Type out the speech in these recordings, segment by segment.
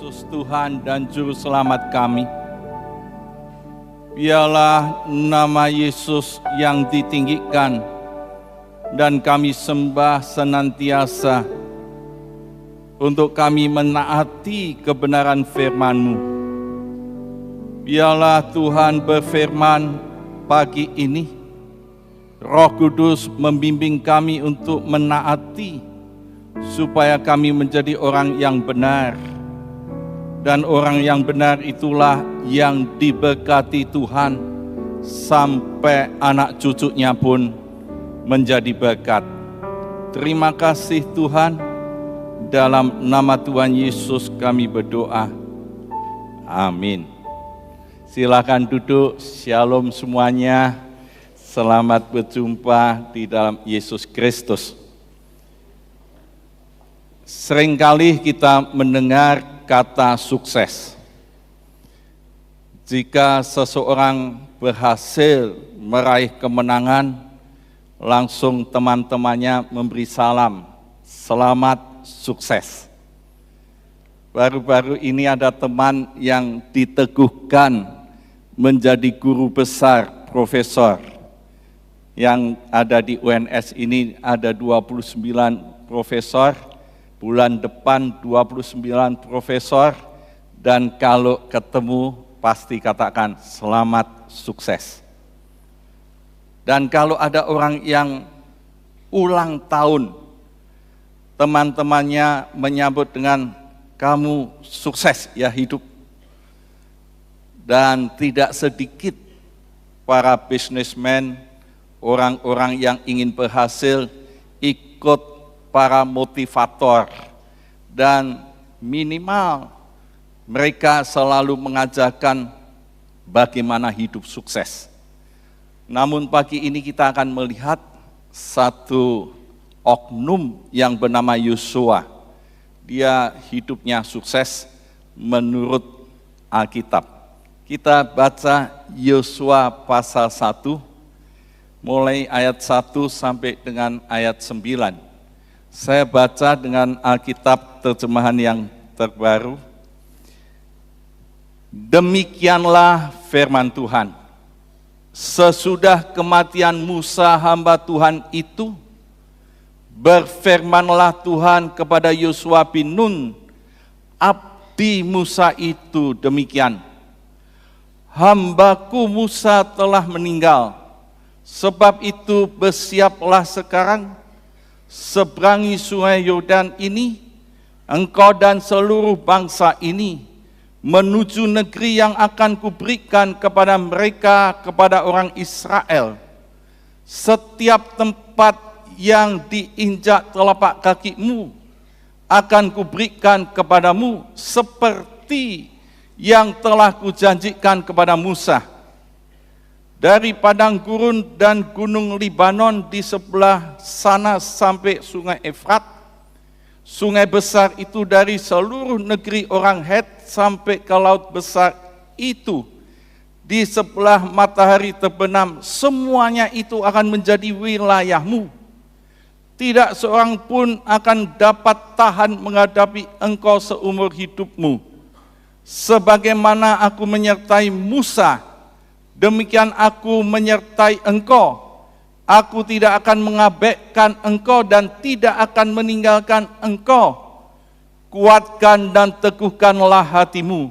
Yesus Tuhan dan Juru Selamat kami. Biarlah nama Yesus yang ditinggikan dan kami sembah senantiasa untuk kami menaati kebenaran firman-Mu. Biarlah Tuhan berfirman pagi ini, Roh Kudus membimbing kami untuk menaati supaya kami menjadi orang yang benar. Dan orang yang benar itulah yang diberkati Tuhan sampai anak cucunya pun menjadi berkat. Terima kasih Tuhan, dalam nama Tuhan Yesus kami berdoa. Amin. Silakan duduk, shalom semuanya. Selamat berjumpa di dalam Yesus Kristus. Seringkali kita mendengar kata sukses. Jika seseorang berhasil meraih kemenangan, langsung teman-temannya memberi salam, selamat sukses. Baru-baru ini ada teman yang diteguhkan menjadi guru besar, profesor. Yang ada di UNS ini ada 29 profesor, bulan depan 29 profesor, dan kalau ketemu pasti katakan selamat sukses. Dan kalau ada orang yang ulang tahun, teman-temannya menyambut dengan kamu sukses ya hidup. Dan tidak sedikit para bisnismen, orang-orang yang ingin berhasil ikut para motivator, dan minimal mereka selalu mengajarkan bagaimana hidup sukses. Namun pagi ini kita akan melihat satu oknum yang bernama Yosua. Dia hidupnya sukses menurut Alkitab. Kita baca Yosua pasal 1, mulai ayat 1 sampai dengan ayat 9. Saya baca dengan Alkitab terjemahan yang terbaru. Demikianlah firman Tuhan. Sesudah kematian Musa hamba Tuhan itu, berfirmanlah Tuhan kepada Yosua bin Nun, abdi Musa itu demikian. Hambaku Musa telah meninggal, sebab itu bersiaplah sekarang, seberangi sungai Yordan ini, engkau dan seluruh bangsa ini, menuju negeri yang akan kuberikan kepada mereka, kepada orang Israel. Setiap tempat yang diinjak telapak kakimu, akan kuberikan kepadamu, seperti yang telah kujanjikan kepada Musa. Dari padang gurun dan gunung Libanon di sebelah sana sampai sungai Efrat, sungai besar itu dari seluruh negeri orang Het sampai ke laut besar itu, di sebelah matahari terbenam, semuanya itu akan menjadi wilayahmu. Tidak seorang pun akan dapat tahan menghadapi engkau seumur hidupmu. Sebagaimana aku menyertai Musa, demikian aku menyertai engkau. Aku tidak akan mengabaikan engkau dan tidak akan meninggalkan engkau. Kuatkan dan teguhkanlah hatimu,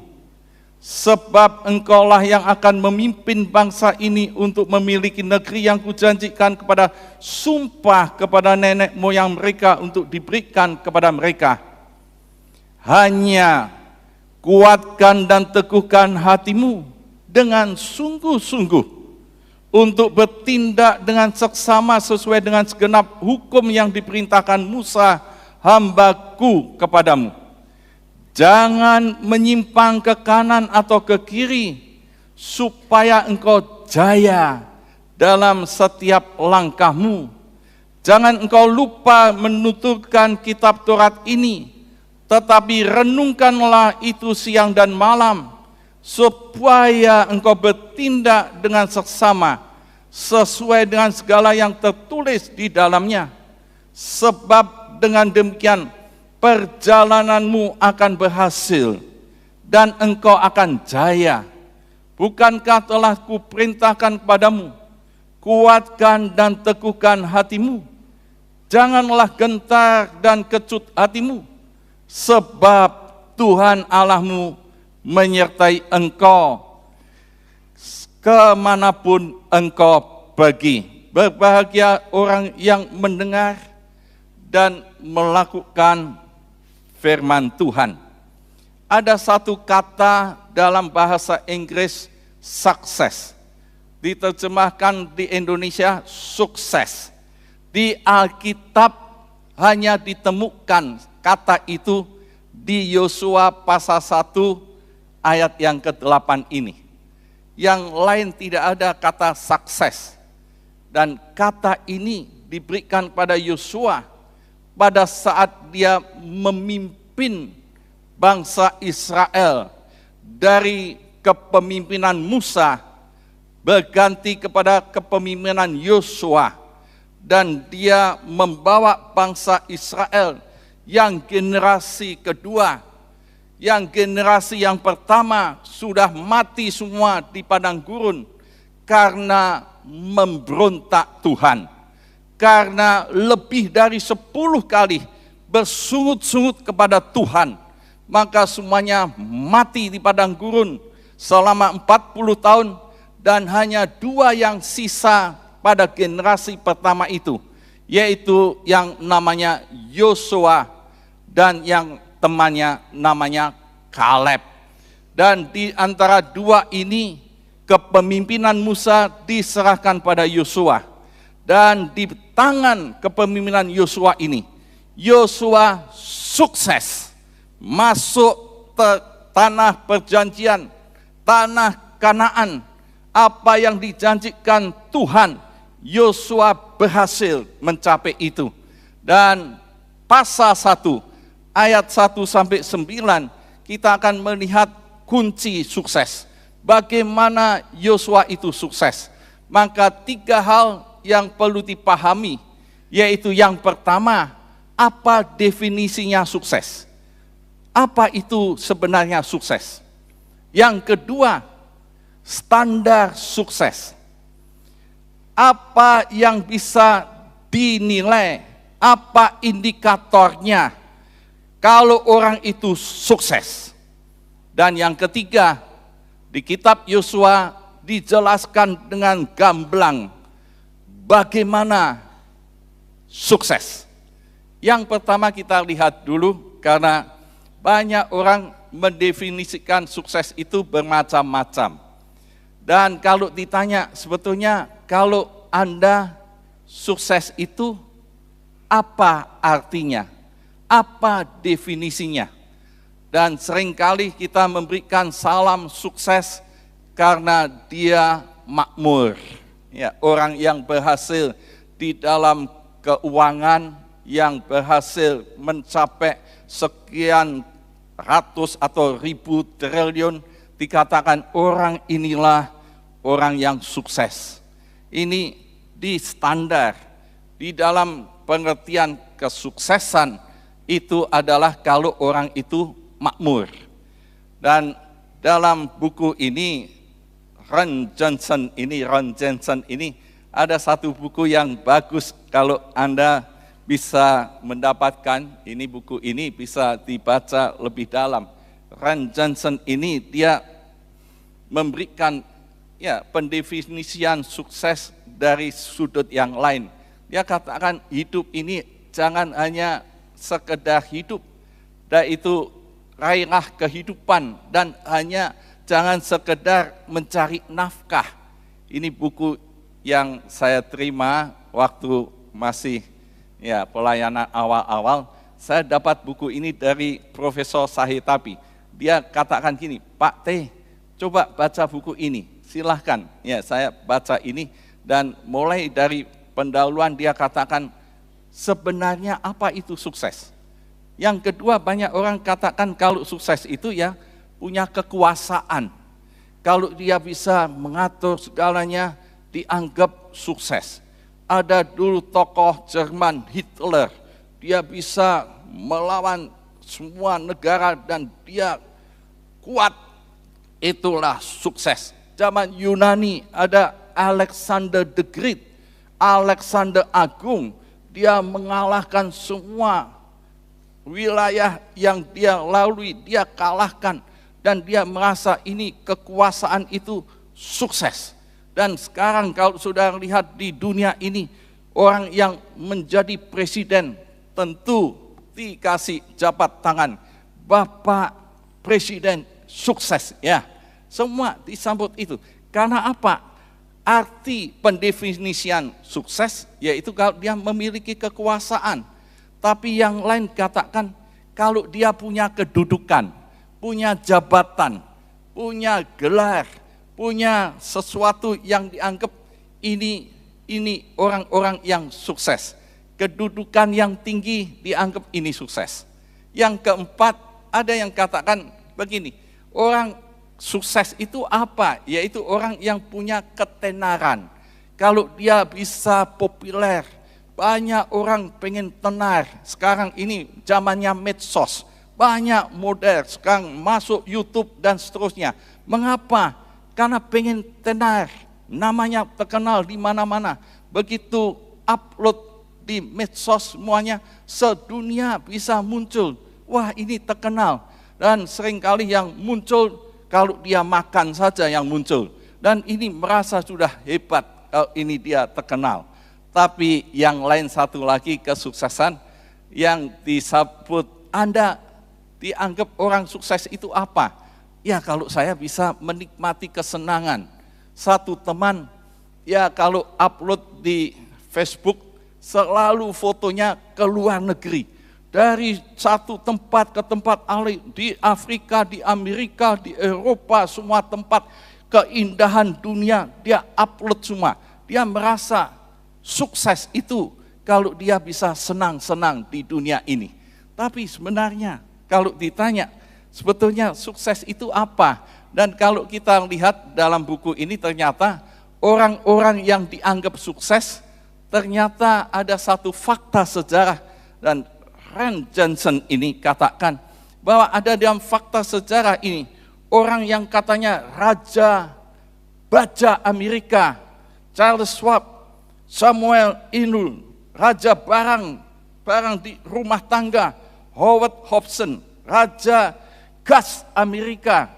sebab engkaulah yang akan memimpin bangsa ini untuk memiliki negeri yang kujanjikan kepada sumpah kepada nenek moyang mereka untuk diberikan kepada mereka. Hanya kuatkan dan teguhkan hatimu dengan sungguh-sungguh untuk bertindak dengan seksama sesuai dengan segenap hukum yang diperintahkan Musa hambaku kepadamu. Jangan menyimpang ke kanan atau ke kiri, supaya engkau jaya dalam setiap langkahmu. Jangan engkau lupa menuturkan kitab Taurat ini, tetapi renungkanlah itu siang dan malam, supaya engkau bertindak dengan seksama, sesuai dengan segala yang tertulis di dalamnya. Sebab dengan demikian perjalananmu akan berhasil dan engkau akan jaya. Bukankah telah kuperintahkan kepadamu, kuatkan dan teguhkan hatimu. Janganlah gentar dan kecut hatimu, sebab Tuhan Allahmu menyertai engkau kemanapun engkau pergi. Berbahagia orang yang mendengar dan melakukan firman Tuhan. Ada satu kata dalam bahasa Inggris, sukses. Diterjemahkan di Indonesia, sukses. Di Alkitab hanya ditemukan kata itu di Yosua pasal 1 ayat yang ke-8 ini. Yang lain tidak ada kata sukses. Dan kata ini diberikan pada Yosua pada saat dia memimpin bangsa Israel dari kepemimpinan Musa berganti kepada kepemimpinan Yosua, dan dia membawa bangsa Israel yang generasi kedua, yang generasi yang pertama sudah mati semua di padang gurun karena memberontak Tuhan, karena lebih dari 10 kali bersungut-sungut kepada Tuhan, maka semuanya mati di padang gurun selama 40 tahun, dan hanya 2 yang sisa pada generasi pertama itu, yaitu yang namanya Yosua dan yang temannya namanya Kaleb. Dan di antara 2 ini, kepemimpinan Musa diserahkan pada Yosua. Dan di tangan kepemimpinan Yosua ini, Yosua sukses masuk ke tanah perjanjian, tanah Kanaan. Apa yang dijanjikan Tuhan, Yosua berhasil mencapai itu. Dan pasal 1 ayat 1 sampai 9 kita akan melihat kunci sukses. Bagaimana Yosua itu sukses? Maka 3 hal yang perlu dipahami, yaitu yang pertama, apa definisinya sukses? Apa itu sebenarnya sukses? Yang kedua, standar sukses. Apa yang bisa dinilai, apa indikatornya kalau orang itu sukses? Dan yang ketiga, di kitab Yosua dijelaskan dengan gamblang bagaimana sukses. Yang pertama kita lihat dulu, karena banyak orang mendefinisikan sukses itu bermacam-macam. Dan kalau ditanya sebetulnya kalau Anda sukses itu apa artinya? Apa definisinya? Dan seringkali kita memberikan salam sukses karena dia makmur. Ya, orang yang berhasil di dalam keuangan, yang berhasil mencapai sekian ratus atau ribu triliun, dikatakan orang inilah orang yang sukses. Ini di standar, di dalam pengertian kesuksesan itu adalah kalau orang itu makmur. Dan dalam buku ini, Ron Johnson ini ada satu buku yang bagus kalau Anda bisa mendapatkan. Ini buku ini bisa dibaca lebih dalam. Ron Johnson ini dia memberikan pendefinisian sukses dari sudut yang lain. Dia katakan hidup ini jangan hanya sekedar hidup, dan itu raihlah kehidupan, dan hanya jangan sekedar mencari nafkah. Ini buku yang saya terima waktu masih pelayanan awal-awal. Saya dapat buku ini dari Profesor Sahetapi. Dia katakan gini, Pak T, coba baca buku ini, silahkan. Ya, saya baca ini, dan mulai dari pendahuluan dia katakan sebenarnya apa itu sukses. Yang kedua, banyak orang katakan kalau sukses itu ya punya kekuasaan. Kalau dia bisa mengatur segalanya dianggap sukses. Ada dulu tokoh Jerman Hitler, dia bisa melawan semua negara dan dia kuat, itulah sukses. Zaman Yunani ada Alexander the Great, Alexander Agung, dia mengalahkan semua wilayah yang dia lalui, dia kalahkan, dan dia merasa ini kekuasaan itu sukses. Dan sekarang kalau sudah lihat di dunia ini, orang yang menjadi presiden tentu dikasih jabat tangan, Bapak Presiden sukses, ya. Semua disambut itu. Karena apa? Arti pendefinisian sukses yaitu kalau dia memiliki kekuasaan. Tapi yang lain katakan kalau dia punya kedudukan, punya jabatan, punya gelar, punya sesuatu yang dianggap ini orang-orang yang sukses. Kedudukan yang tinggi dianggap ini sukses. Yang keempat, ada yang katakan begini, orang sukses itu apa? Yaitu orang yang punya ketenaran. Kalau dia bisa populer, banyak orang pengen tenar. Sekarang ini zamannya medsos, banyak model sekarang masuk YouTube dan seterusnya. Mengapa? Karena pengen tenar, namanya terkenal di mana-mana. Begitu upload di medsos semuanya, sedunia bisa muncul. Wah, ini terkenal. Dan seringkali yang muncul kalau dia makan saja yang muncul. Dan ini merasa sudah hebat kalau ini dia terkenal. Tapi yang lain satu lagi kesuksesan yang disebut Anda dianggap orang sukses itu apa? Ya kalau saya bisa menikmati kesenangan. Satu teman, ya kalau upload di Facebook, selalu fotonya ke luar negeri. Dari satu tempat ke tempat lain, di Afrika, di Amerika, di Eropa, semua tempat keindahan dunia, dia upload semua. Dia merasa sukses itu kalau dia bisa senang-senang di dunia ini. Tapi sebenarnya kalau ditanya, sebetulnya sukses itu apa? Dan kalau kita lihat dalam buku ini ternyata orang-orang yang dianggap sukses, ternyata ada satu fakta sejarah, dan Rand Johnson ini katakan bahwa ada dalam fakta sejarah ini orang yang katanya Raja Baja Amerika, Charles Schwab, Samuel Inul, Raja Barang di rumah tangga, Howard Hobson, Raja Gas Amerika,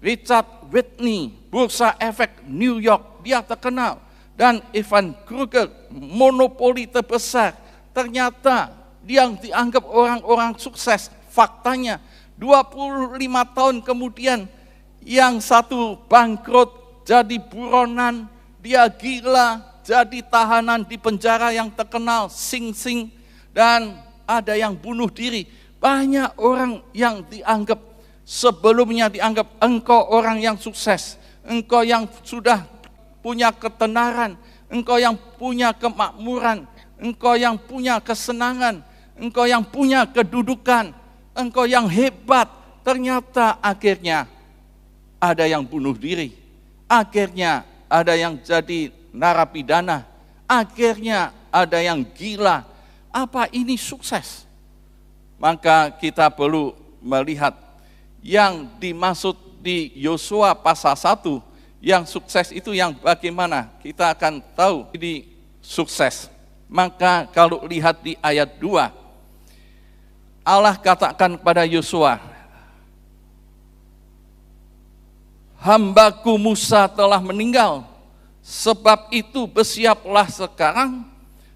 Richard Whitney, Bursa Efek New York, dia terkenal. Dan Ivan Krugel, monopoli terbesar, ternyata yang dianggap orang-orang sukses. Faktanya 25 tahun kemudian yang satu bangkrut jadi buronan, dia gila, jadi tahanan di penjara yang terkenal Sing Sing, dan ada yang bunuh diri. Banyak orang yang dianggap sebelumnya dianggap engkau orang yang sukses, engkau yang sudah punya ketenaran, engkau yang punya kemakmuran, engkau yang punya kesenangan, engkau yang punya kedudukan, engkau yang hebat. Ternyata akhirnya ada yang bunuh diri, akhirnya ada yang jadi narapidana, akhirnya ada yang gila. Apa ini sukses? Maka kita perlu melihat yang dimaksud di Yosua pasal 1, yang sukses itu yang bagaimana? Kita akan tahu ini sukses. Maka kalau lihat di ayat 2, Allah katakan kepada Yosua, hambaku Musa telah meninggal, sebab itu bersiaplah sekarang,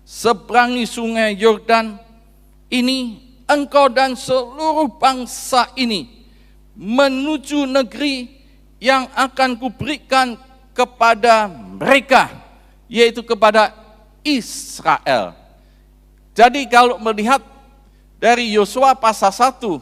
seberangi sungai Yordan ini, engkau dan seluruh bangsa ini, menuju negeri yang akan kuberikan kepada mereka, yaitu kepada Israel. Jadi kalau melihat dari Yosua pasal 1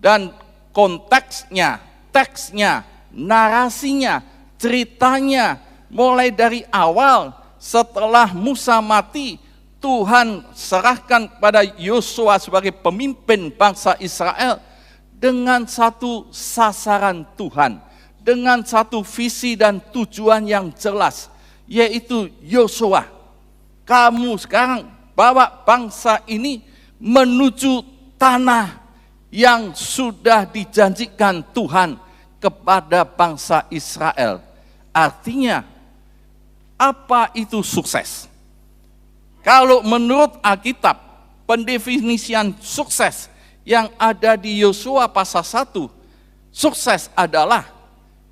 dan konteksnya, teksnya, narasinya, ceritanya, mulai dari awal setelah Musa mati, Tuhan serahkan pada Yosua sebagai pemimpin bangsa Israel dengan satu sasaran Tuhan, dengan satu visi dan tujuan yang jelas, yaitu Yosua, kamu sekarang bawa bangsa ini menuju tanah yang sudah dijanjikan Tuhan, kepada bangsa Israel. Artinya, apa itu sukses? Kalau menurut Alkitab, pendefinisian sukses yang ada di Yosua pasal 1, sukses adalah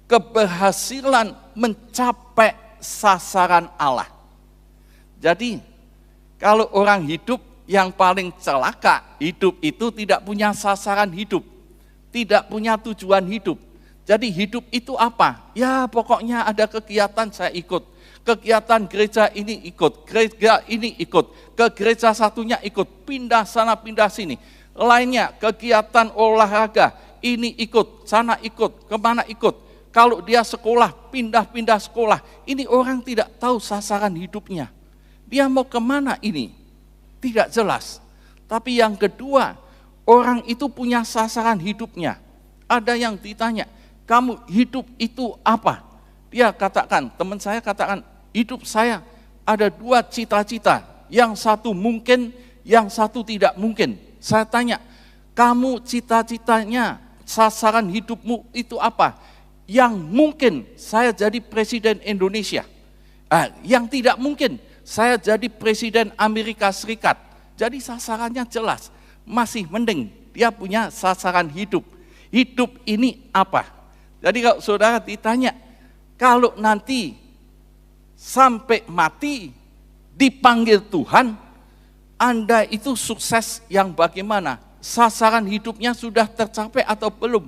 keberhasilan mencapai sasaran Allah. Jadi, kalau orang hidup yang paling celaka, hidup itu tidak punya sasaran hidup, tidak punya tujuan hidup. Jadi hidup itu apa? Ya pokoknya ada kegiatan saya ikut, kegiatan gereja ini ikut, gereja ini ikut, ke gereja satunya ikut, pindah sana pindah sini. Lainnya kegiatan olahraga, ini ikut, sana ikut, kemana ikut. Kalau dia sekolah, pindah-pindah sekolah. Ini orang tidak tahu sasaran hidupnya. Dia mau kemana ini? Tidak jelas. Tapi yang kedua, orang itu punya sasaran hidupnya. Ada yang ditanya, kamu hidup itu apa? Dia katakan, teman saya katakan, hidup saya ada 2 cita-cita. Yang satu mungkin, yang satu tidak mungkin. Saya tanya, kamu cita-citanya, sasaran hidupmu itu apa? Yang mungkin, saya jadi presiden Indonesia. Yang tidak mungkin, saya jadi presiden Amerika Serikat. Jadi sasarannya jelas, masih mending dia punya sasaran hidup. Hidup ini apa? Jadi kalau saudara ditanya, kalau nanti sampai mati dipanggil Tuhan, Anda itu sukses yang bagaimana? Sasaran hidupnya sudah tercapai atau belum?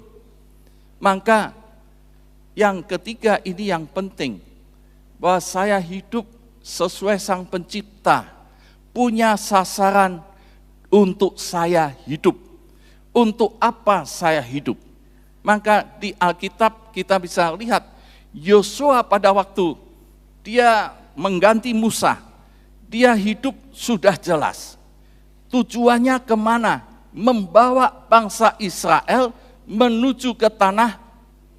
Maka yang ketiga ini yang penting, bahwa saya hidup sesuai Sang Pencipta, punya sasaran untuk saya hidup. Untuk apa saya hidup? Maka di Alkitab kita bisa lihat, Yosua pada waktu dia mengganti Musa, dia hidup sudah jelas. Tujuannya kemana? Membawa bangsa Israel menuju ke tanah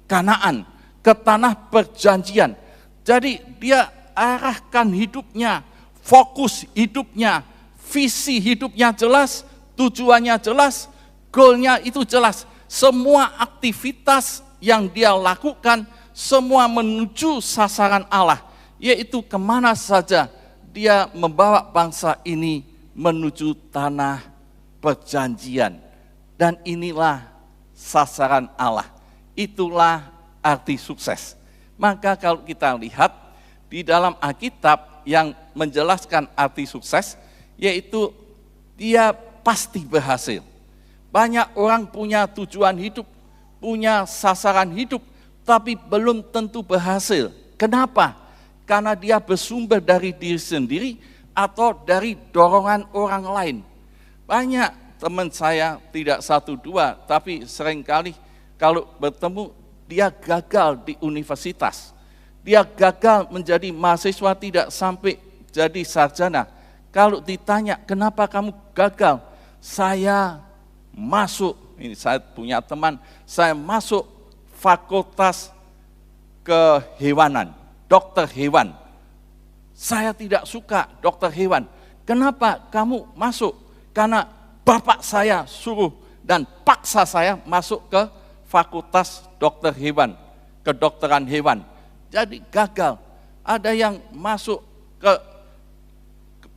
Kanaan, ke tanah perjanjian. Jadi dia arahkan hidupnya, fokus hidupnya, visi hidupnya jelas, tujuannya jelas, goalnya itu jelas. Semua aktivitas yang dia lakukan, semua menuju sasaran Allah, yaitu kemana saja dia membawa bangsa ini menuju tanah perjanjian. Dan inilah sasaran Allah, itulah arti sukses. Maka kalau kita lihat di dalam Alkitab yang menjelaskan arti sukses, yaitu dia pasti berhasil. Banyak orang punya tujuan hidup, punya sasaran hidup, tapi belum tentu berhasil. Kenapa? Karena dia bersumber dari diri sendiri atau dari dorongan orang lain. Banyak teman saya, tidak 1, 2, tapi seringkali kalau bertemu, dia gagal di universitas. Dia gagal menjadi mahasiswa, tidak sampai jadi sarjana. Kalau ditanya, kenapa kamu gagal? Saya masuk, ini saya punya teman, saya masuk fakultas kehewanan, dokter hewan. Saya tidak suka dokter hewan. Kenapa kamu masuk? Karena bapak saya suruh dan paksa saya masuk ke fakultas dokter hewan, kedokteran hewan. Jadi gagal. Ada yang masuk ke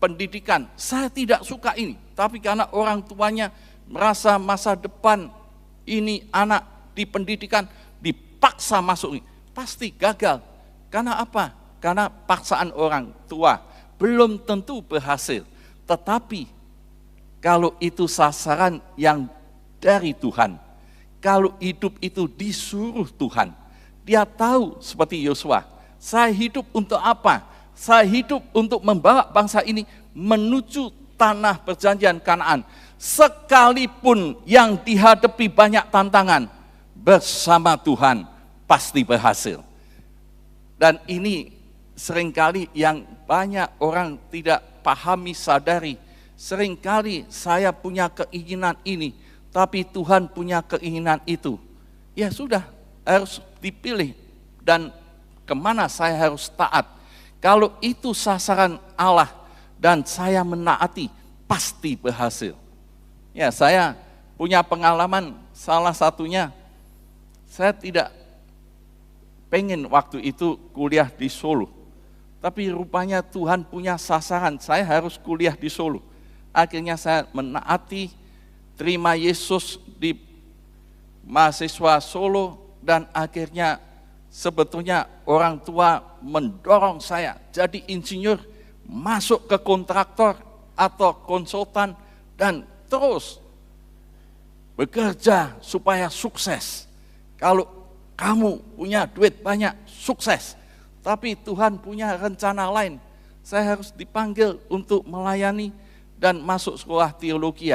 pendidikan, saya tidak suka ini. Tapi karena orang tuanya merasa masa depan ini anak di pendidikan, dipaksa masuk ini, pasti gagal. Karena apa? Karena paksaan orang tua, belum tentu berhasil. Tetapi kalau itu sasaran yang dari Tuhan, kalau hidup itu disuruh Tuhan, dia tahu seperti Yosua, saya hidup untuk apa? Saya hidup untuk membawa bangsa ini menuju tanah perjanjian Kanaan. Sekalipun yang dihadapi banyak tantangan, bersama Tuhan pasti berhasil. Dan ini seringkali yang banyak orang tidak pahami, sadari. Seringkali saya punya keinginan ini, tapi Tuhan punya keinginan itu. Ya sudah, harus dipilih. Dan kemana saya harus taat. Kalau itu sasaran Allah dan saya menaati, pasti berhasil. Ya, saya punya pengalaman, salah satunya saya tidak pengen waktu itu kuliah di Solo. Tapi rupanya Tuhan punya sasaran, saya harus kuliah di Solo. Akhirnya saya menaati, terima Yesus di mahasiswa Solo, dan akhirnya sebetulnya orang tua mendorong saya jadi insinyur, masuk ke kontraktor atau konsultan, dan terus bekerja supaya sukses. Kalau kamu punya duit banyak, sukses. Tapi Tuhan punya rencana lain. Saya harus dipanggil untuk melayani dan masuk sekolah teologi.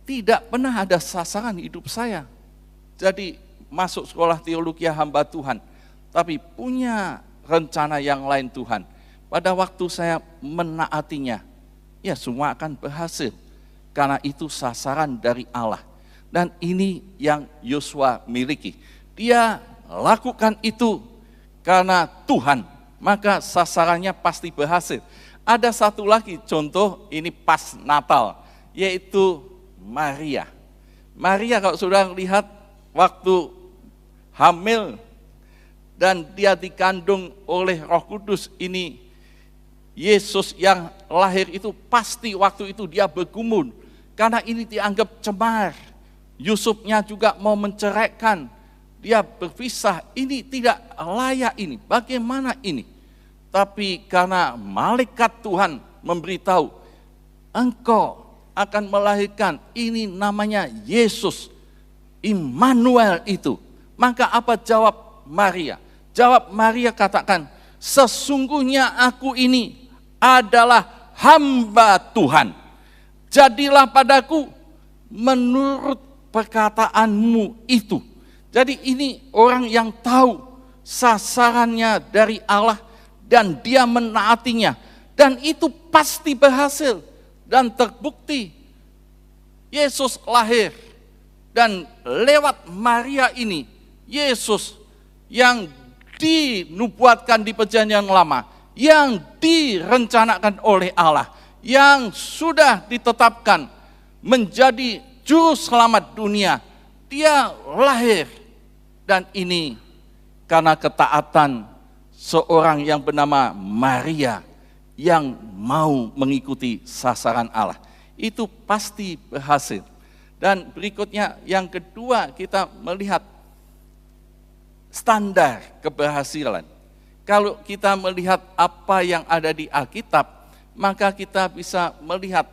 Tidak pernah ada sasaran hidup saya. Jadi masuk sekolah teologi hamba Tuhan. Tapi punya rencana yang lain Tuhan. Pada waktu saya menaatinya, ya semua akan berhasil. Karena itu sasaran dari Allah. Dan ini yang Yosua miliki. Dia lakukan itu karena Tuhan, maka sasarannya pasti berhasil. Ada satu lagi contoh, ini pas Natal, yaitu Maria. Maria kalau sudah lihat waktu hamil dan dia dikandung oleh Roh Kudus, ini Yesus yang lahir itu pasti waktu itu dia bergumul. Karena ini dianggap cemar. Yusufnya juga mau menceraikan. Dia berpisah, ini tidak layak ini, bagaimana ini? Tapi karena malaikat Tuhan memberitahu, engkau akan melahirkan, ini namanya Yesus, Immanuel itu. Maka apa jawab Maria? Jawab Maria katakan, sesungguhnya aku ini adalah hamba Tuhan. Jadilah padaku menurut perkataanmu itu. Jadi ini orang yang tahu sasarannya dari Allah dan dia menaatinya. Dan itu pasti berhasil dan terbukti. Yesus lahir dan lewat Maria ini, Yesus yang dinubuatkan di perjanjian lama, yang direncanakan oleh Allah, yang sudah ditetapkan menjadi juru selamat dunia, dia lahir. Dan ini karena ketaatan seorang yang bernama Maria yang mau mengikuti sasaran Allah. Itu pasti berhasil. Dan berikutnya yang kedua kita melihat standar keberhasilan. Kalau kita melihat apa yang ada di Alkitab, maka kita bisa melihat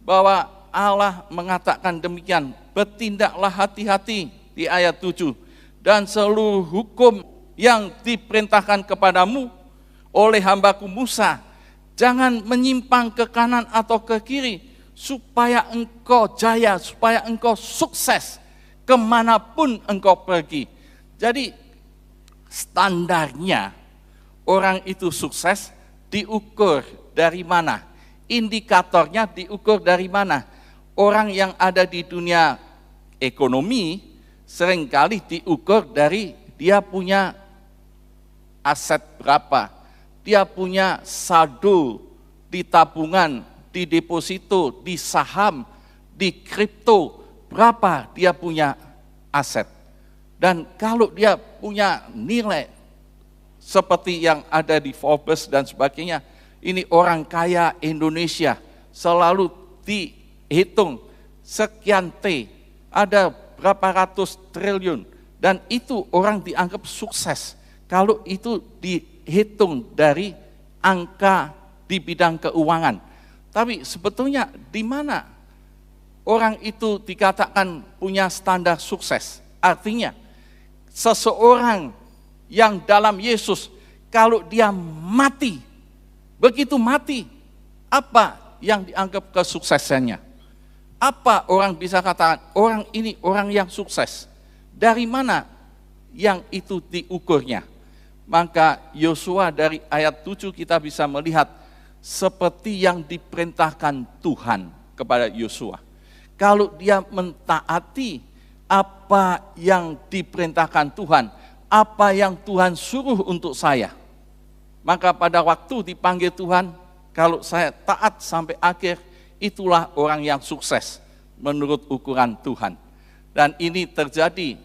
bahwa Allah mengatakan demikian, bertindaklah hati-hati di ayat 7. Dan seluruh hukum yang diperintahkan kepadamu oleh hambaku Musa, jangan menyimpang ke kanan atau ke kiri, supaya engkau jaya, supaya engkau sukses kemanapun engkau pergi. Jadi standarnya orang itu sukses diukur dari mana? Indikatornya diukur dari mana? Orang yang ada di dunia ekonomi seringkali diukur dari dia punya aset berapa, dia punya saldo di tabungan, di deposito, di saham, di kripto, berapa dia punya aset. Dan kalau dia punya nilai seperti yang ada di Forbes dan sebagainya, ini orang kaya Indonesia, selalu dihitung sekian T, ada berapa ratus triliun, dan itu orang dianggap sukses kalau itu dihitung dari angka di bidang keuangan. Tapi sebetulnya di mana orang itu dikatakan punya standar sukses? Artinya seseorang yang dalam Yesus, kalau dia mati, begitu mati, apa yang dianggap kesuksesannya? Apa orang bisa katakan, orang ini orang yang sukses? Dari mana yang itu diukurnya? Maka Yosua dari ayat 7 kita bisa melihat seperti yang diperintahkan Tuhan kepada Yosua. Kalau dia mentaati apa yang diperintahkan Tuhan, apa yang Tuhan suruh untuk saya, maka pada waktu dipanggil Tuhan, kalau saya taat sampai akhir, itulah orang yang sukses menurut ukuran Tuhan. Dan ini terjadi,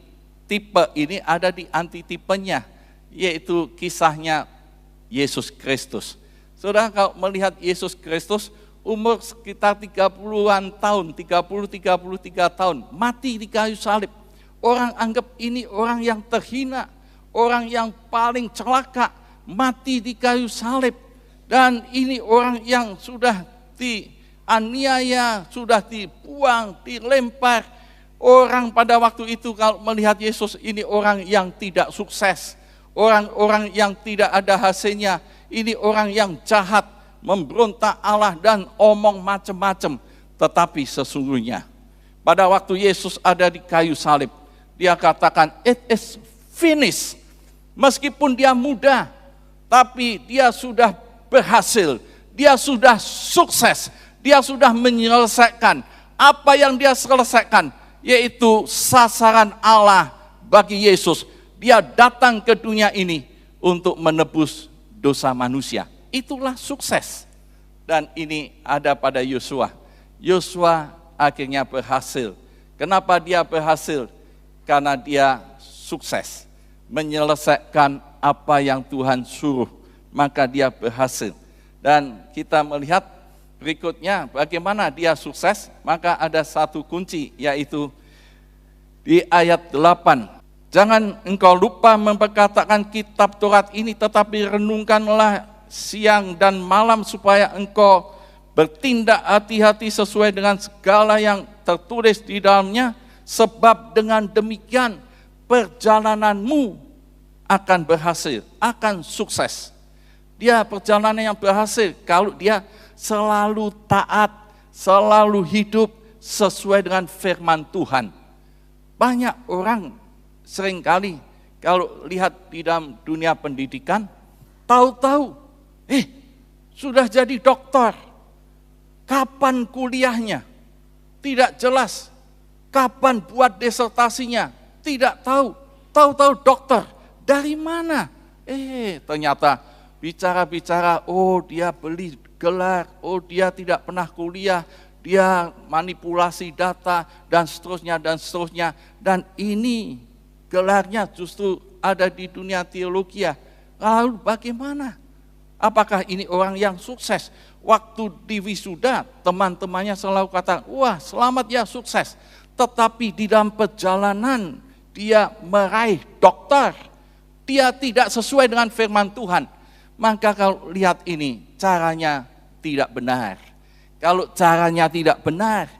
tipe ini ada di antitipenya. yaitu kisahnya Yesus Kristus. Saudara, kalau melihat Yesus Kristus, umur sekitar 30-an tahun, 33 tahun, mati di kayu salib. Orang anggap ini orang yang terhina, orang yang paling celaka, mati di kayu salib. Dan ini orang yang sudah dianiaya, sudah dibuang, dilempar. Orang pada waktu itu kalau melihat Yesus, ini orang yang tidak sukses. Orang-orang yang tidak ada hasilnya, ini orang yang jahat, memberontak Allah dan omong macam-macam. Tetapi sesungguhnya, pada waktu Yesus ada di kayu salib, dia katakan, it is finished. Meskipun dia muda, tapi dia sudah berhasil, dia sudah sukses, dia sudah menyelesaikan apa yang dia selesaikan, yaitu sasaran Allah bagi Yesus. Dia datang ke dunia ini untuk menebus dosa manusia. Itulah sukses. Dan ini ada pada Yosua. Yosua akhirnya berhasil. Kenapa dia berhasil? Karena dia sukses menyelesaikan apa yang Tuhan suruh. Maka dia berhasil. Dan kita melihat berikutnya bagaimana dia sukses. Maka ada satu kunci, yaitu di ayat 8. Jangan engkau lupa memperkatakan kitab Taurat ini, tetapi renungkanlah siang dan malam supaya engkau bertindak hati-hati sesuai dengan segala yang tertulis di dalamnya, sebab dengan demikian perjalananmu akan berhasil, akan sukses. Dia perjalanan yang berhasil kalau dia selalu taat, selalu hidup sesuai dengan firman Tuhan. Banyak orang seringkali kalau lihat di dalam dunia pendidikan, tahu-tahu, sudah jadi dokter, kapan kuliahnya? Tidak jelas. Kapan buat disertasinya? Tidak tahu. Tahu-tahu dokter, dari mana? Ternyata bicara-bicara, dia beli gelar, dia tidak pernah kuliah, dia manipulasi data, dan seterusnya, dan seterusnya. Dan ini gelarnya justru ada di dunia teologi. Lalu bagaimana? Apakah ini orang yang sukses? Waktu di wisuda, teman-temannya selalu kata, wah selamat ya, sukses. Tetapi di dalam perjalanan, dia meraih doktor. Dia tidak sesuai dengan firman Tuhan. Maka kalau lihat ini, caranya tidak benar. Kalau caranya tidak benar,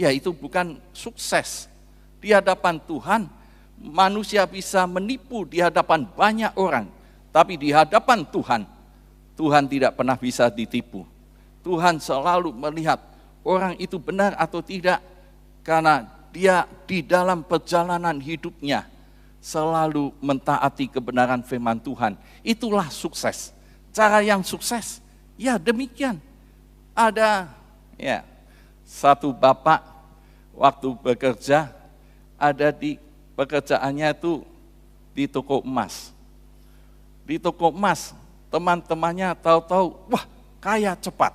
ya itu bukan sukses. Di hadapan Tuhan, manusia bisa menipu di hadapan banyak orang, tapi di hadapan Tuhan, Tuhan tidak pernah bisa ditipu. Tuhan selalu melihat orang itu benar atau tidak, karena dia di dalam perjalanan hidupnya selalu mentaati kebenaran firman Tuhan. Itulah sukses. Cara yang sukses, ya demikian. Ada satu bapak waktu bekerja, ada di pekerjaannya itu di toko emas. Di toko emas, teman-temannya tahu-tahu, wah kaya cepat.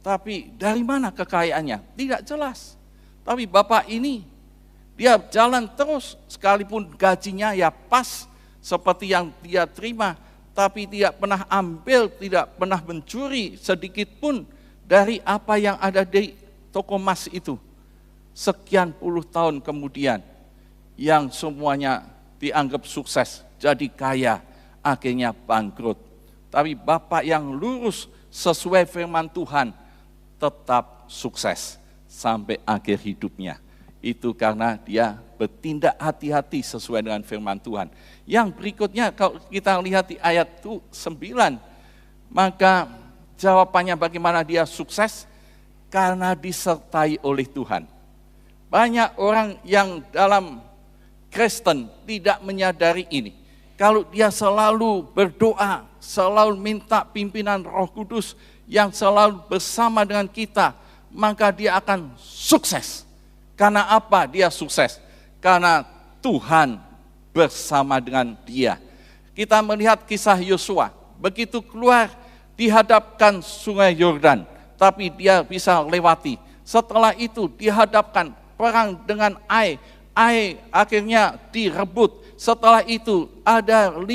Tapi dari mana kekayaannya? Tidak jelas. Tapi bapak ini, dia jalan terus, sekalipun gajinya ya pas seperti yang dia terima, tapi tidak pernah ambil, tidak pernah mencuri sedikit pun dari apa yang ada di toko emas itu. Sekian puluh tahun kemudian, yang semuanya dianggap sukses, jadi kaya, akhirnya bangkrut. Tapi bapak yang lurus sesuai firman Tuhan, tetap sukses sampai akhir hidupnya. Itu karena dia bertindak hati-hati sesuai dengan firman Tuhan. Yang berikutnya kalau kita lihat di ayat 9, maka jawabannya bagaimana dia sukses? Karena disertai oleh Tuhan. Banyak orang yang dalam Kristen tidak menyadari ini. Kalau dia selalu berdoa, selalu minta pimpinan Roh Kudus yang selalu bersama dengan kita, maka dia akan sukses. Karena apa dia sukses? Karena Tuhan bersama dengan dia. Kita melihat kisah Yosua, begitu keluar dihadapkan sungai Yordan, tapi dia bisa lewati. Setelah itu dihadapkan perang dengan Ai. Ai akhirnya direbut Setelah itu ada 5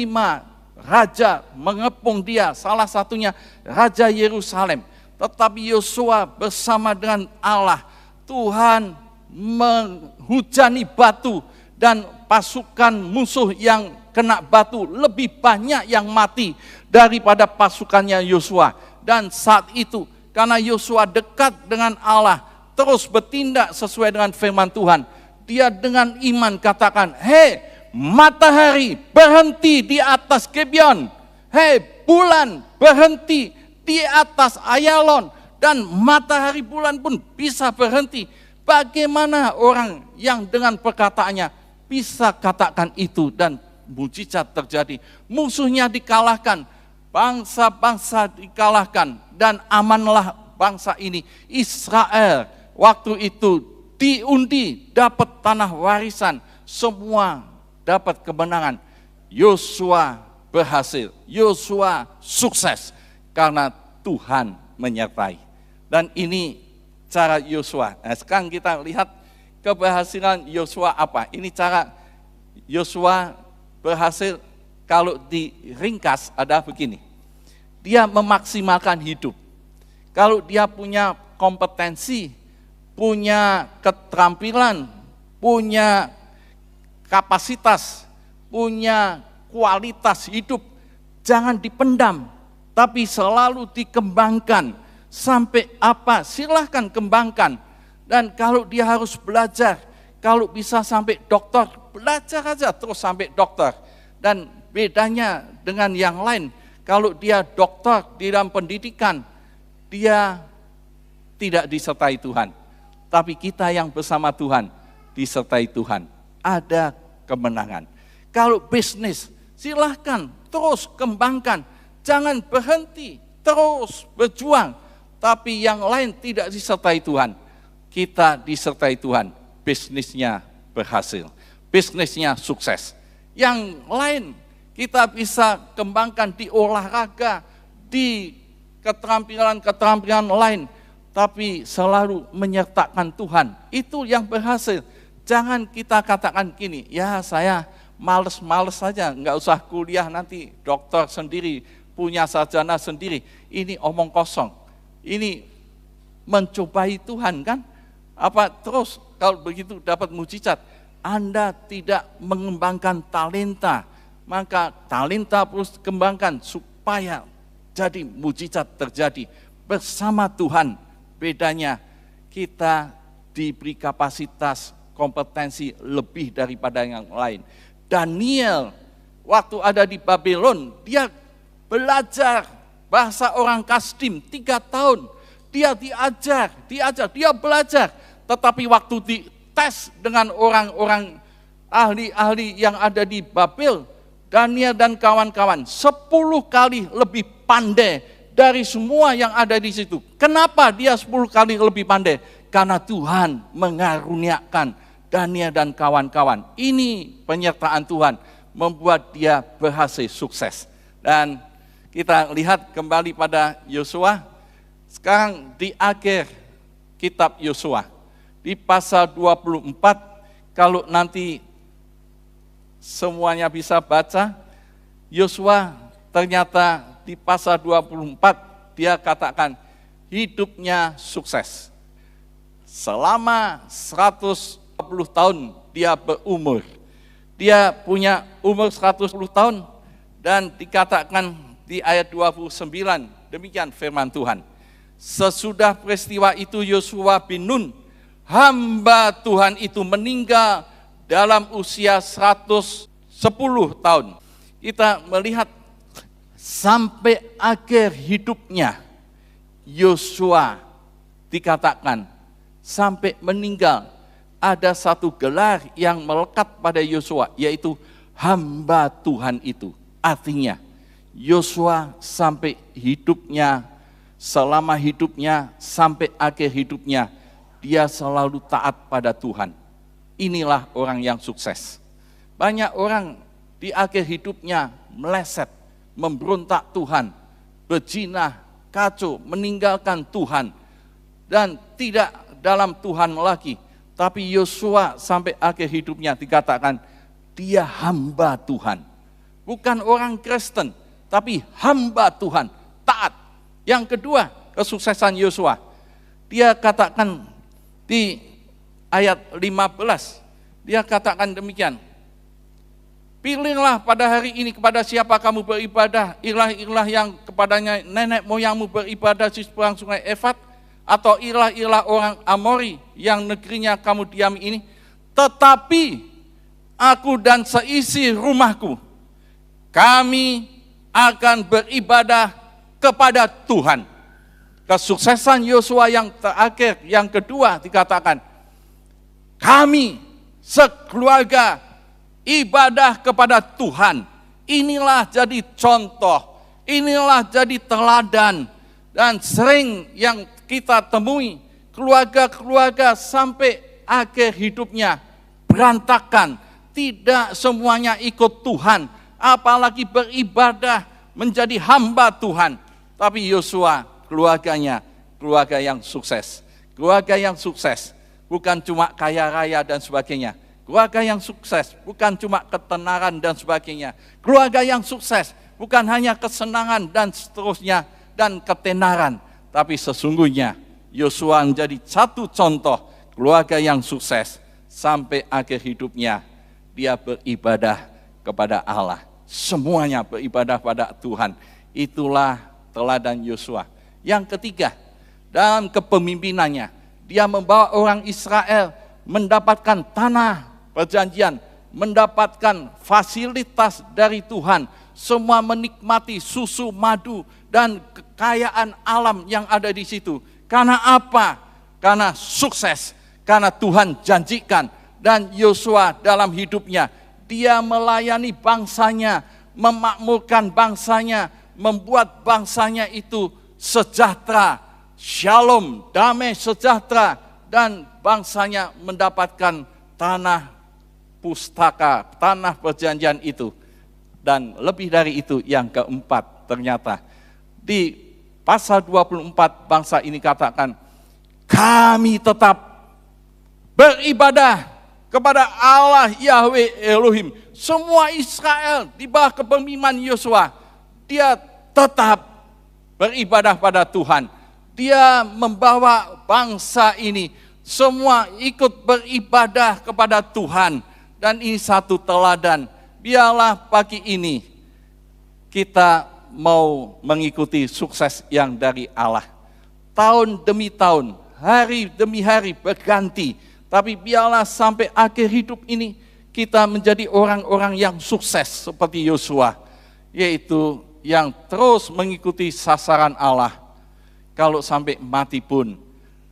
raja mengepung dia, salah satunya Raja Yerusalem. Tetapi Yosua bersama dengan Allah, Tuhan menghujani batu dan pasukan musuh yang kena batu lebih banyak yang mati daripada pasukannya Yosua. Dan saat itu karena Yosua dekat dengan Allah, terus bertindak sesuai dengan firman Tuhan, dia dengan iman katakan, "Hei matahari, berhenti di atas Gibeon. Hei bulan, berhenti di atas Ayalon." Dan matahari bulan pun bisa berhenti. Bagaimana orang yang dengan perkataannya bisa katakan itu dan mujizat terjadi? Musuhnya dikalahkan, bangsa-bangsa dikalahkan, dan amanlah bangsa ini. Israel waktu itu diundi dapat tanah warisan, semua dapat kemenangan. Yosua berhasil, Yosua sukses karena Tuhan menyertai. Dan ini cara Yosua. Nah, sekarang kita lihat keberhasilan Yosua apa. Ini cara Yosua berhasil kalau diringkas ada begini. Dia memaksimalkan hidup. Kalau dia punya kompetensi, punya keterampilan, punya kapasitas, punya kualitas hidup, jangan dipendam, tapi selalu dikembangkan. Sampai apa? Silahkan kembangkan. Dan kalau dia harus belajar, kalau bisa sampai dokter, belajar aja terus sampai dokter. Dan bedanya dengan yang lain, kalau dia dokter di dalam pendidikan, dia tidak disertai Tuhan. Tapi kita yang bersama Tuhan, disertai Tuhan. Ada kemenangan. Kalau bisnis, silahkan terus kembangkan. Jangan berhenti, terus berjuang. Tapi yang lain tidak disertai Tuhan. Kita disertai Tuhan, bisnisnya berhasil. Bisnisnya sukses. Yang lain kita bisa kembangkan di olahraga, di keterampilan-keterampilan lain. Tapi selalu menyertakan Tuhan. Itu yang berhasil. Jangan kita katakan gini, ya saya males-males saja, nggak usah kuliah nanti dokter sendiri, punya sarjana sendiri. Ini omong kosong. Ini mencobai Tuhan kan? Apa terus kalau begitu dapat mujizat? Anda tidak mengembangkan talenta, maka talenta harus dikembangkan supaya jadi mujizat terjadi bersama Tuhan. Bedanya kita diberi kapasitas, kompetensi lebih daripada yang lain. Daniel waktu ada di Babylon, dia belajar bahasa orang Kasdim 3 tahun. Dia diajar, dia belajar. Tetapi waktu dites dengan orang-orang ahli-ahli yang ada di Babel, Daniel dan kawan-kawan 10 kali lebih pandai dari semua yang ada di situ. Kenapa dia 10 kali lebih pandai? Karena Tuhan mengaruniakan Daniel dan kawan-kawan. Ini penyertaan Tuhan membuat dia berhasil sukses. Dan kita lihat kembali pada Yosua. Sekarang di akhir kitab Yosua, di pasal 24, kalau nanti semuanya bisa baca, Yosua ternyata di pasal 24 dia katakan hidupnya sukses. Selama 120 tahun dia berumur. Dia punya umur 110 tahun dan dikatakan di ayat 29, demikian firman Tuhan. Sesudah peristiwa itu Yosua bin Nun, hamba Tuhan itu meninggal dalam usia 110 tahun. Kita melihat sampai akhir hidupnya Yosua dikatakan sampai meninggal ada satu gelar yang melekat pada Yosua, yaitu hamba Tuhan itu. Artinya Yosua sampai hidupnya, selama hidupnya sampai akhir hidupnya, dia selalu taat pada Tuhan. Inilah orang yang sukses. Banyak orang di akhir hidupnya meleset, memberontak Tuhan, berzinah, kacau, meninggalkan Tuhan, dan tidak dalam Tuhan lagi. Tapi Yosua sampai akhir hidupnya dikatakan dia hamba Tuhan. Bukan orang Kristen, tapi hamba Tuhan, taat. Yang kedua, kesuksesan Yosua. Dia katakan di ayat 15, dia katakan demikian. Pilihlah pada hari ini kepada siapa kamu beribadah, ilah-ilah yang kepadanya nenek moyangmu beribadah di seberang sungai Efrat, atau ilah-ilah orang Amori yang negerinya kamu diami ini. Tetapi aku dan seisi rumahku, kami akan beribadah kepada Tuhan. Kesuksesan Yosua yang terakhir, yang kedua dikatakan, kami sekeluarga ibadah kepada Tuhan. Inilah jadi contoh, inilah jadi teladan. Dan sering yang kita temui, keluarga-keluarga sampai akhir hidupnya berantakan. Tidak semuanya ikut Tuhan, apalagi beribadah menjadi hamba Tuhan. Tapi Yosua, keluarganya, keluarga yang sukses. Keluarga yang sukses, bukan cuma kaya raya dan sebagainya. Keluarga yang sukses, bukan cuma ketenaran dan sebagainya. Keluarga yang sukses, bukan hanya kesenangan dan seterusnya, dan ketenaran. Tapi sesungguhnya, Yosua menjadi satu contoh keluarga yang sukses. Sampai akhir hidupnya, dia beribadah kepada Allah. Semuanya beribadah pada Tuhan. Itulah teladan Yosua. Yang ketiga, dalam kepemimpinannya, dia membawa orang Israel mendapatkan tanah perjanjian, mendapatkan fasilitas dari Tuhan. Semua menikmati susu, madu, dan kekayaan alam yang ada di situ. Karena apa? Karena sukses. Karena Tuhan janjikan. Dan Yosua dalam hidupnya, dia melayani bangsanya, memakmurkan bangsanya, membuat bangsanya itu sejahtera, shalom, damai sejahtera, dan bangsanya mendapatkan tanah pustaka, tanah perjanjian itu. Dan lebih dari itu, yang keempat ternyata di pasal 24 bangsa ini katakan, kami tetap beribadah kepada Allah Yahweh Elohim. Semua Israel di bawah kepemimpinan Yosua, dia tetap beribadah pada Tuhan. Dia membawa bangsa ini semua ikut beribadah kepada Tuhan. Dan ini satu teladan. Biarlah pagi ini kita mau mengikuti sukses yang dari Allah. Tahun demi tahun, hari demi hari berganti. Tapi biarlah sampai akhir hidup ini kita menjadi orang-orang yang sukses seperti Yosua. Yaitu yang terus mengikuti sasaran Allah. Kalau sampai mati pun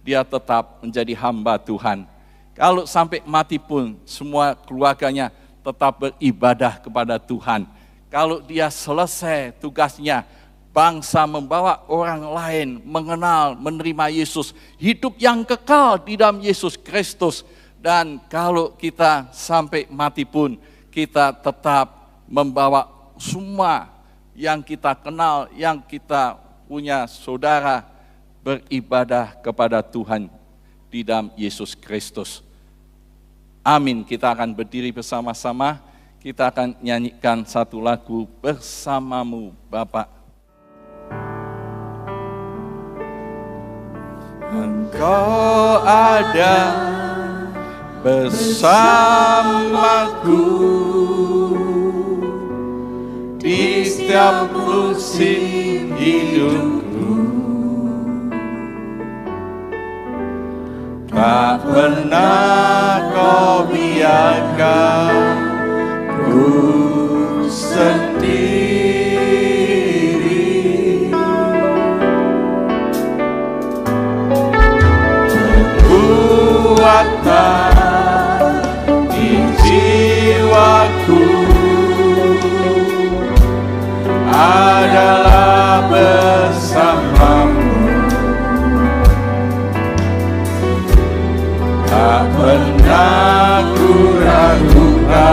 dia tetap menjadi hamba Tuhan. Kalau sampai mati pun semua keluarganya tetap beribadah kepada Tuhan. Kalau dia selesai tugasnya, bangsa membawa orang lain mengenal, menerima Yesus. Hidup yang kekal di dalam Yesus Kristus. Dan kalau kita sampai mati pun, kita tetap membawa semua yang kita kenal, yang kita punya saudara, beribadah kepada Tuhan di dalam Yesus Kristus. Amin. Kita akan berdiri bersama-sama. Kita akan nyanyikan satu lagu bersamamu Bapa. Engkau ada bersamaku di setiap musim hidupku. Tak pernah kau biarkan ku sendiri. Kekuatan di jiwaku adalah bersamamu. Tak pernah ku ragukan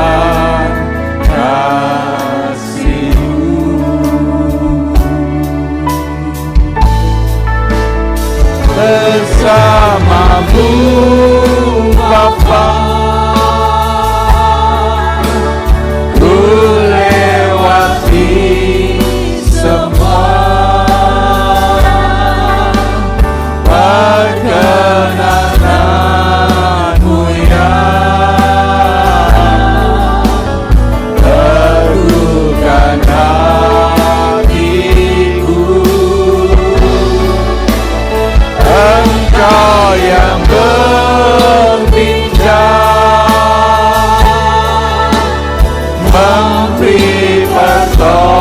memberi pertolongan.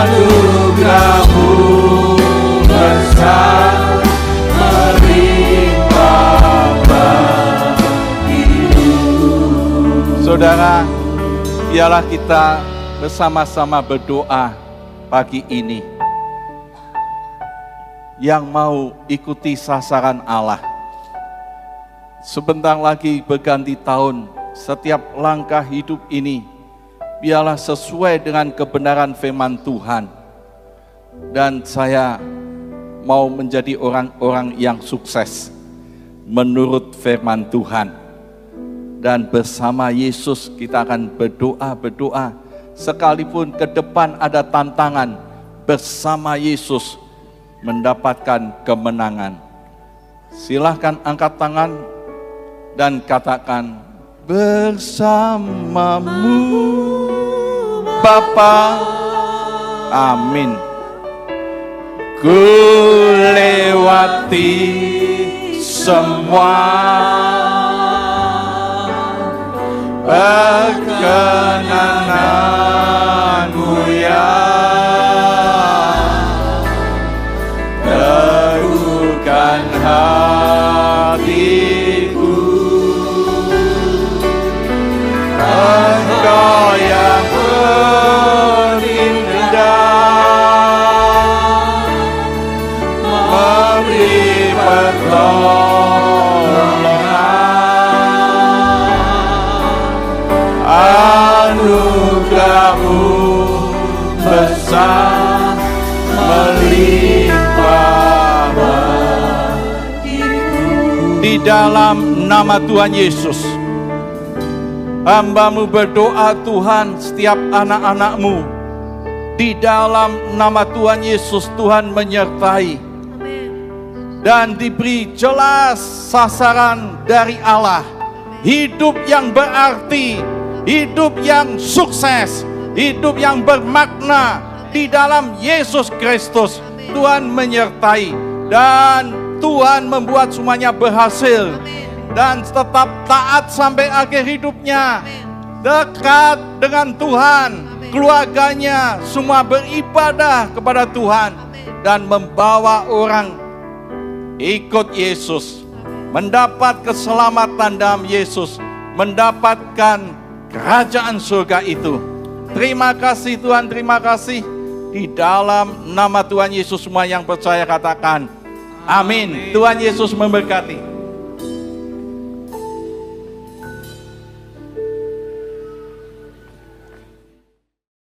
Anugerah-Mu besar melimpah bagiku. Saudara, biarlah kita bersama-sama berdoa pagi ini. Yang mau ikuti sasaran Allah. Sebentar lagi berganti tahun, setiap langkah hidup ini biarlah sesuai dengan kebenaran firman Tuhan. Dan saya mau menjadi orang-orang yang sukses menurut firman Tuhan. Dan bersama Yesus kita akan berdoa, sekalipun ke depan ada tantangan, bersama Yesus mendapatkan kemenangan. Silahkan angkat tangan dan katakan, bersamamu Bapa. Amin. Ku lewati semua perkenanan-Mu ya, teguhkan hatiku. Engkau yang berindah, memberi pertolongan. Anugerah-Mu besar melimpah bagiku. Di dalam nama Tuhan Yesus, hamba-Mu berdoa Tuhan, setiap anak-anak-Mu di dalam nama Tuhan Yesus, Tuhan menyertai dan diberi jelas sasaran dari Allah. Hidup yang berarti, hidup yang sukses, hidup yang bermakna di dalam Yesus Kristus. Tuhan menyertai dan Tuhan membuat semuanya berhasil. Dan tetap taat sampai akhir hidupnya, dekat dengan Tuhan, keluarganya semua beribadah kepada Tuhan dan membawa orang ikut Yesus, mendapat keselamatan dalam Yesus, mendapatkan kerajaan surga itu. Terima kasih Tuhan, terima kasih. Di dalam nama Tuhan Yesus, semua yang percaya katakan amin. Tuhan Yesus memberkati.